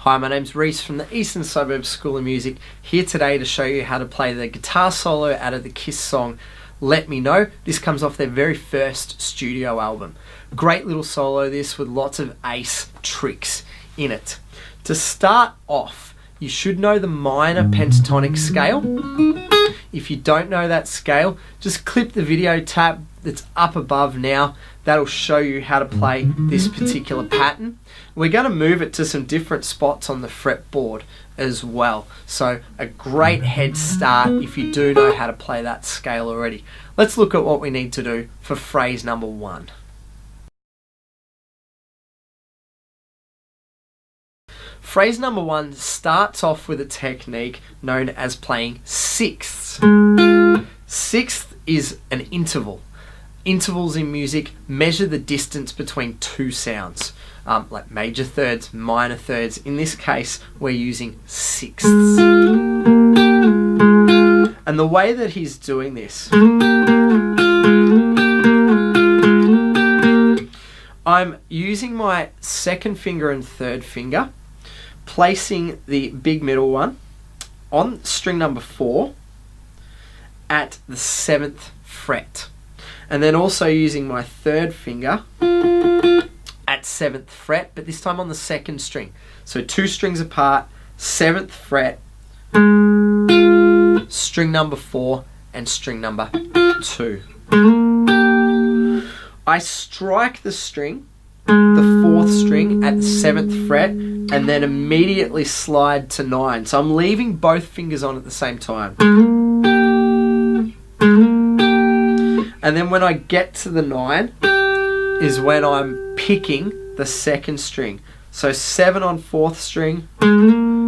Hi, my name's Reese from the Eastern Suburbs School of Music, here today to show you how to play the guitar solo out of the Kiss song Let Me Know. This comes off their very first studio album. Great little solo this with lots of ace tricks in it. To start off, you should know the minor pentatonic scale. If you don't know that scale, just clip the video tab that's up above now. That'll show you how to play this particular pattern. We're going to move it to some different spots on the fretboard as well. So a great head start if you do know how to play that scale already. Let's look at what we need to do for phrase number 1. Phrase number 1 starts off with a technique known as playing sixths. Sixth is an interval. Intervals in music measure the distance between two sounds, like major thirds, minor thirds. In this case, we're using sixths. And the way that he's doing this, I'm using my second finger and third finger, placing the big middle one on string number 4 at the 7th fret. And then also using my third finger at 7th fret, but this time on the 2nd string. So 2 strings apart, 7th fret, string number 4 and string number 2. I strike the string, the 4th string at the 7th fret, and then immediately slide to 9. So I'm leaving both fingers on at the same time. And then when I get to the 9 is when I'm picking the 2nd string. So 7 on 4th string,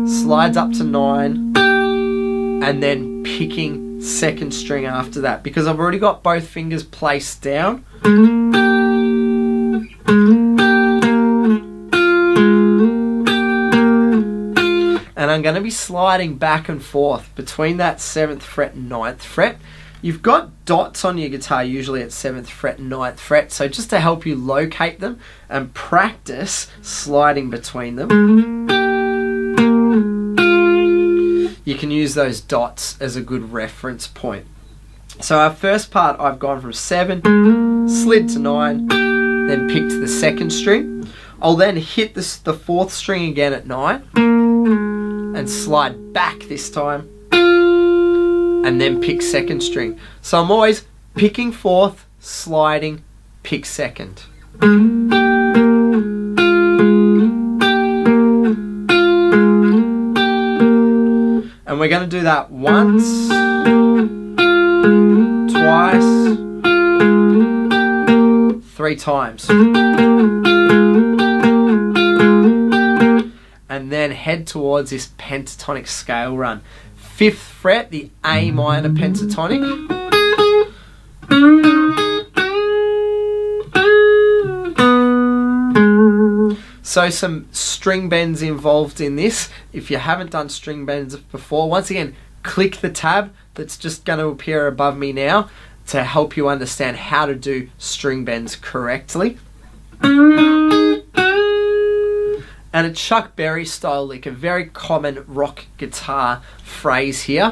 slides up to 9, and then picking 2nd string after that. Because I've already got both fingers placed down. And I'm going to be sliding back and forth between that 7th fret and 9th fret. You've got dots on your guitar usually at 7th fret and 9th fret, so just to help you locate them and practice sliding between them, you can use those dots as a good reference point. So our first part, I've gone from 7, slid to 9, then picked the 2nd string. I'll then hit the 4th string again at 9 and slide back this time, and then pick 2nd string. So I'm always picking 4th, sliding, pick 2nd. And we're going to do that once, twice, 3 times. And then head towards this pentatonic scale run. 5th fret, the A minor pentatonic. So some string bends involved in this. If you haven't done string bends before, once again, click the tab that's just going to appear above me now to help you understand how to do string bends correctly. And a Chuck Berry style lick, a very common rock guitar phrase here.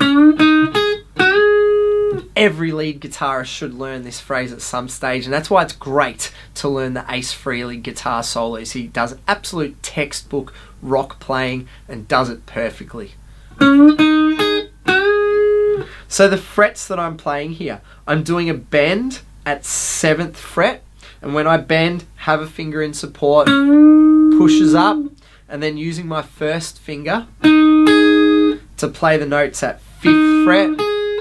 Every lead guitarist should learn this phrase at some stage, and that's why it's great to learn the Ace Frehley guitar solos. He does absolute textbook rock playing and does it perfectly. So the frets that I'm playing here, I'm doing a bend at 7th fret, and when I bend, have a finger in support, pushes up, and then using my first finger to play the notes at 5th fret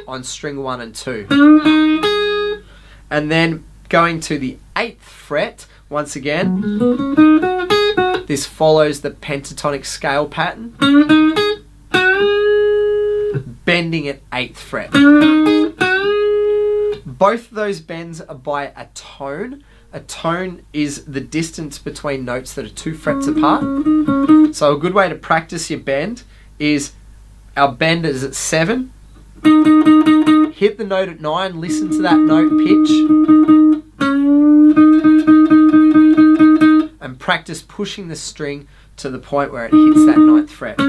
on string 1 and 2. And then going to the 8th fret, once again, this follows the pentatonic scale pattern, bending at 8th fret. Both of those bends are by a tone. A tone is the distance between notes that are 2 frets apart. So a good way to practice your bend is, our bend is at 7. Hit the note at 9, listen to that note pitch. And practice pushing the string to the point where it hits that 9th fret.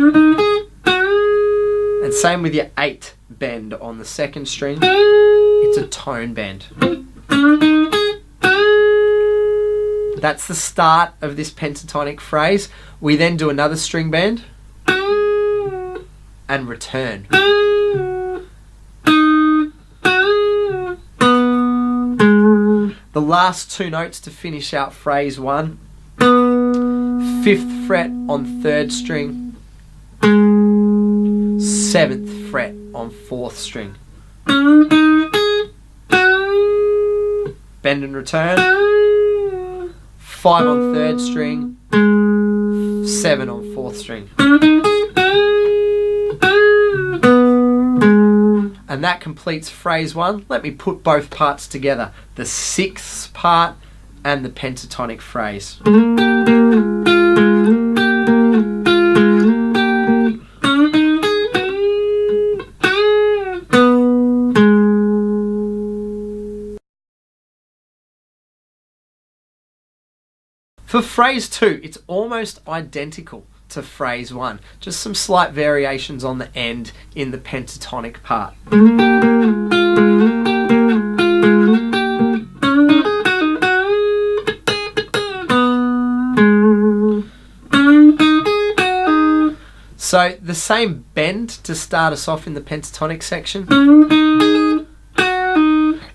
And same with your 8 bend on the 2nd string. It's a tone bend. That's the start of this pentatonic phrase. We then do another string bend and return. The last 2 notes to finish out phrase 1. 5th fret on 3rd string, 7th fret on 4th string. Bend and return. 5 on 3rd string, 7 on 4th string. And that completes phrase 1. Let me put both parts together. The 6th part and the pentatonic phrase. For phrase 2, it's almost identical to phrase 1, just some slight variations on the end in the pentatonic part. So the same bend to start us off in the pentatonic section.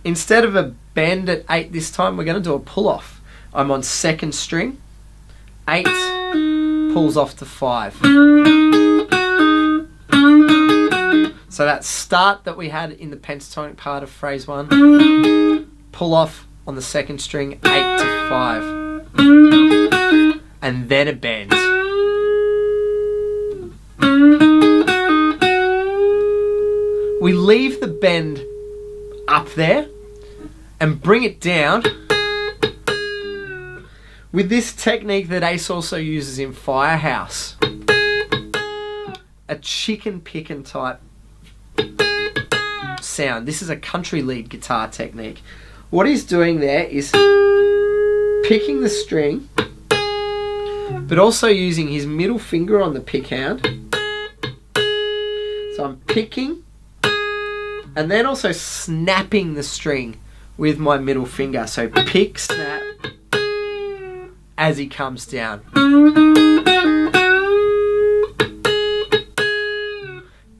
Instead of a bend at 8 this time, we're going to do a pull-off. I'm on 2nd string, 8 pulls off to 5. So that start that we had in the pentatonic part of phrase 1, pull off on the 2nd string, 8 to 5. And then a bend. We leave the bend up there and bring it down with this technique that Ace also uses in Firehouse. A chicken pickin' type sound. This is a country lead guitar technique. What he's doing there is picking the string, but also using his middle finger on the pick hand. So I'm picking and then also snapping the string with my middle finger. So pick, snap, as he comes down.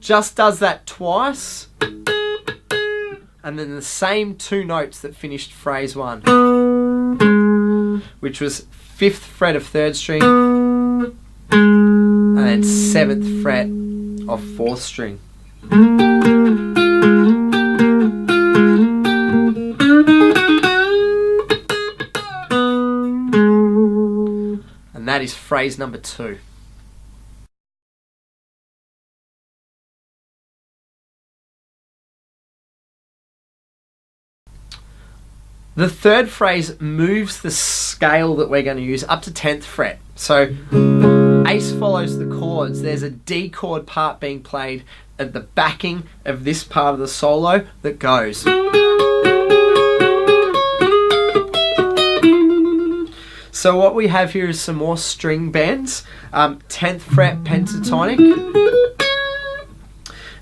Just does that twice, and then the same 2 notes that finished phrase 1, which was 5th fret of 3rd string and then 7th fret of 4th string. And that is phrase number 2. The 3rd phrase moves the scale that we're going to use up to 10th fret. So Ace follows the chords. There's a D chord part being played at the backing of this part of the solo that goes. So what we have here is some more string bends. 10th fret pentatonic.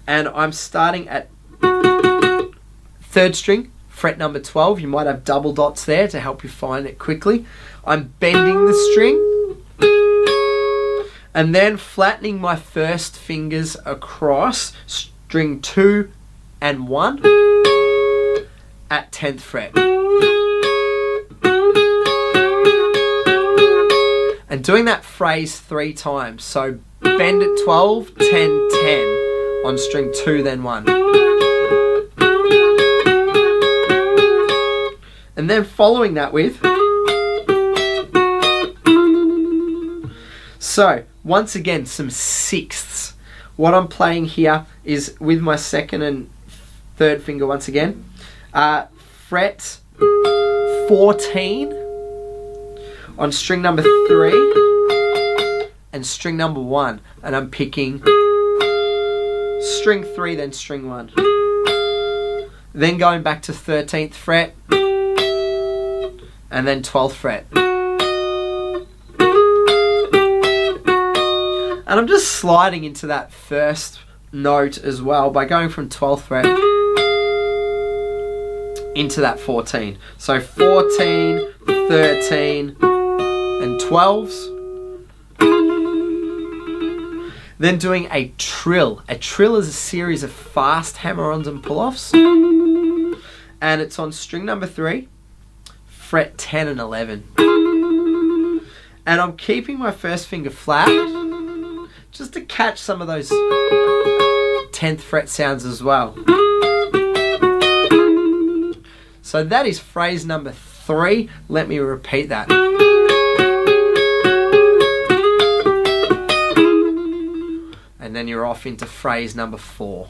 And I'm starting at 3rd string, fret number 12. You might have double dots there to help you find it quickly. I'm bending the string and then flattening my first fingers across string 2 and 1 at 10th fret. And doing that phrase 3 times. So bend at 12, 10, 10 on string 2, then 1. And then following that with. So once again, some sixths. What I'm playing here is with my 2nd and 3rd finger once again. Fret 14 on string number 3 and string number 1, and I'm picking string 3 then string 1, then going back to 13th fret and then 12th fret, And I'm just sliding into that first note as well by going from 12th fret into that 14. So 14, 13, and 12s. Then doing a trill. A trill is a series of fast hammer-ons and pull-offs. And it's on string number 3, fret 10 and 11. And I'm keeping my first finger flat just to catch some of those 10th fret sounds as well. So that is phrase number 3. Let me repeat that. And then you're off into phrase number 4.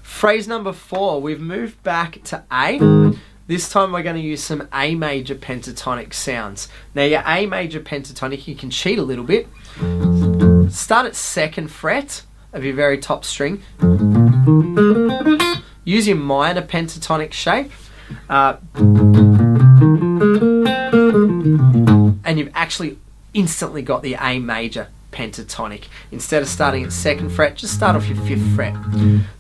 Phrase number 4, we've moved back to A. This time we're going to use some A major pentatonic sounds. Now your A major pentatonic, you can cheat a little bit. Start at 2nd fret of your very top string. Use your minor pentatonic shape. And you've actually instantly got the A major pentatonic. Instead of starting at 2nd fret, just start off your 5th fret.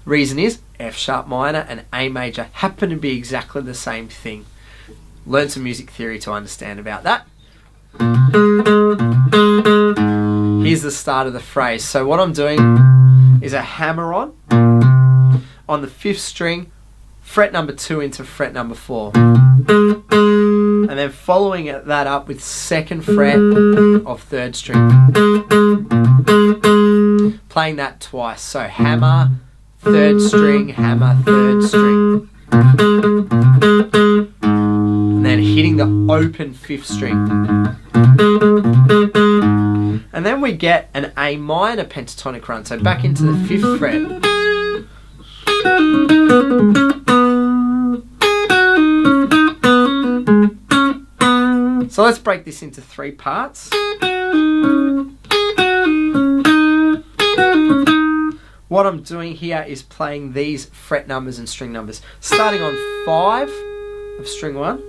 Reason is F sharp minor and A major happen to be exactly the same thing. Learn some music theory to understand about that. Here's the start of the phrase. So what I'm doing is a hammer on the 5th string, fret number 2 into fret number 4. And then following that up with 2nd fret of 3rd string. Playing that twice. So hammer, 3rd string, hammer, 3rd string. And then hitting the open 5th string. And then we get an A minor pentatonic run. So back into the 5th fret. So let's break this into 3 parts. What I'm doing here is playing these fret numbers and string numbers. Starting on 5 of string 1.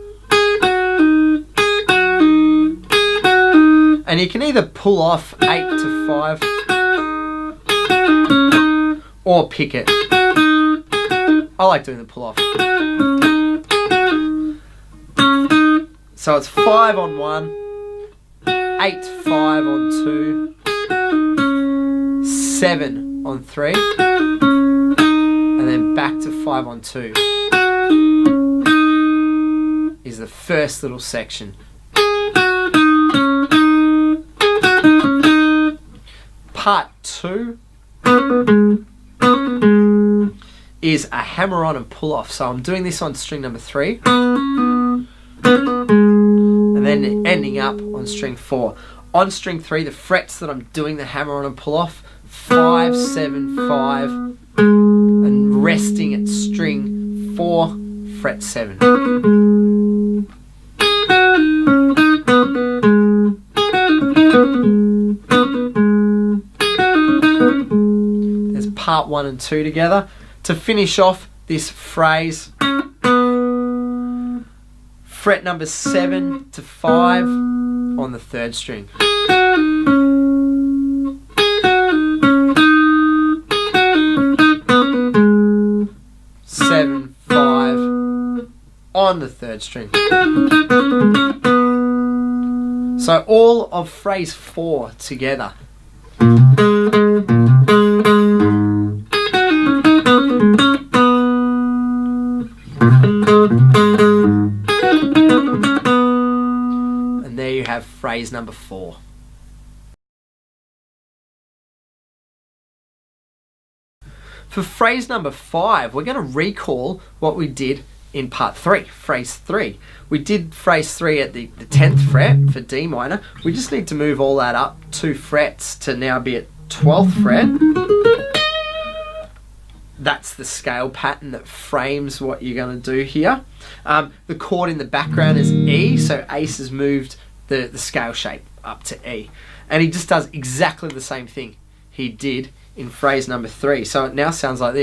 And you can either pull off 8 to 5 or pick it. I like doing the pull off. So it's 5 on 1, 8, 5 on 2, 7 on 3, and then back to 5 on 2 is the first little section. Part 2 is a hammer on and pull off. So I'm doing this on string number 3. And then ending up on string 4. On string 3, the frets that I'm doing the hammer on and pull off, 5, 7, 5, and resting at string 4, fret 7. There's part 1 and 2 together. To finish off this phrase, fret number 7 to 5 on the 3rd string. 7, 5 on the 3rd string. So all of phrase 4 together. And there you have phrase number 4. For phrase number 5, we're going to recall what we did in part 3, phrase 3. We did phrase 3 at the 10th fret for D minor. We just need to move all that up 2 frets to now be at 12th fret. That's the scale pattern that frames what you're going to do here. The chord in the background is E, so Ace has moved the scale shape up to E. And he just does exactly the same thing he did in phrase number 3. So it now sounds like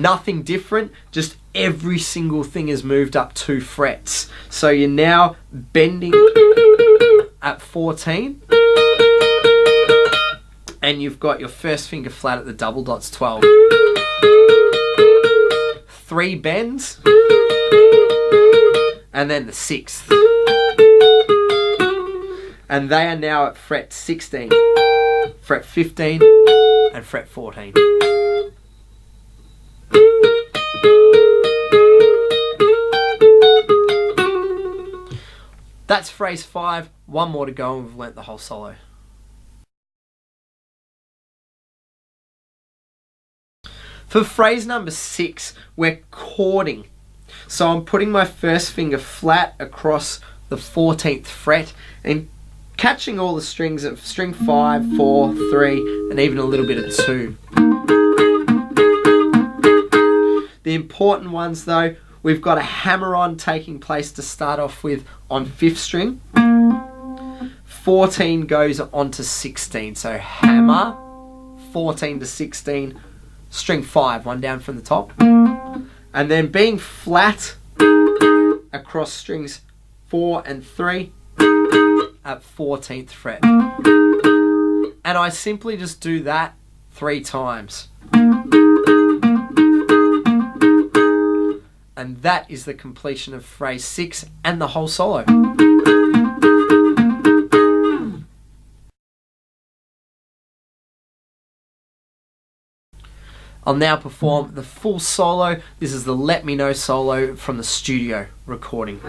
Nothing different, just every single thing is moved up 2 frets. So you're now bending at 14, and you've got your first finger flat at the double dots 12. 3 bends, and then the 6th. And they are now at fret 16, fret 15, and fret 14. That's phrase 5, one more to go and we've learnt the whole solo. For phrase number 6, we're chording. So I'm putting my first finger flat across the 14th fret and catching all the strings of string 5, 4, 3, and even a little bit of 2. The important ones though, we've got a hammer-on taking place to start off with on 5th string. 14 goes on to 16, so hammer, 14 to 16, string 5, one down from the top. And then being flat across strings 4 and 3 at 14th fret. And I simply just do that 3 times. And that is the completion of phrase 6 and the whole solo. I'll now perform the full solo. This is the Let Me Know solo from the studio recording.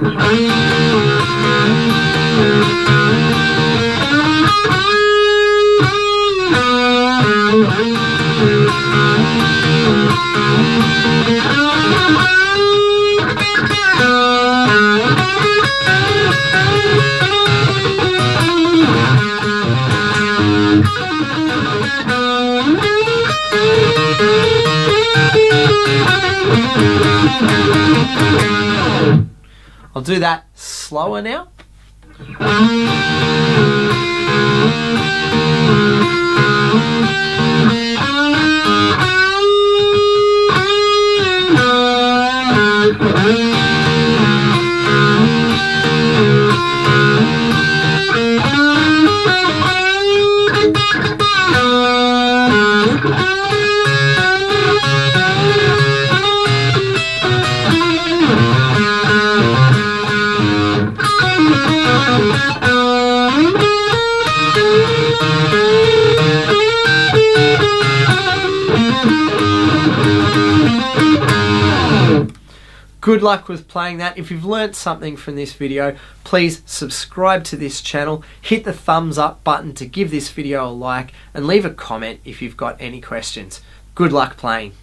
I'll do that slower now. Good luck with playing that. If you've learnt something from this video, please subscribe to this channel, hit the thumbs up button to give this video a like, and leave a comment if you've got any questions. Good luck playing.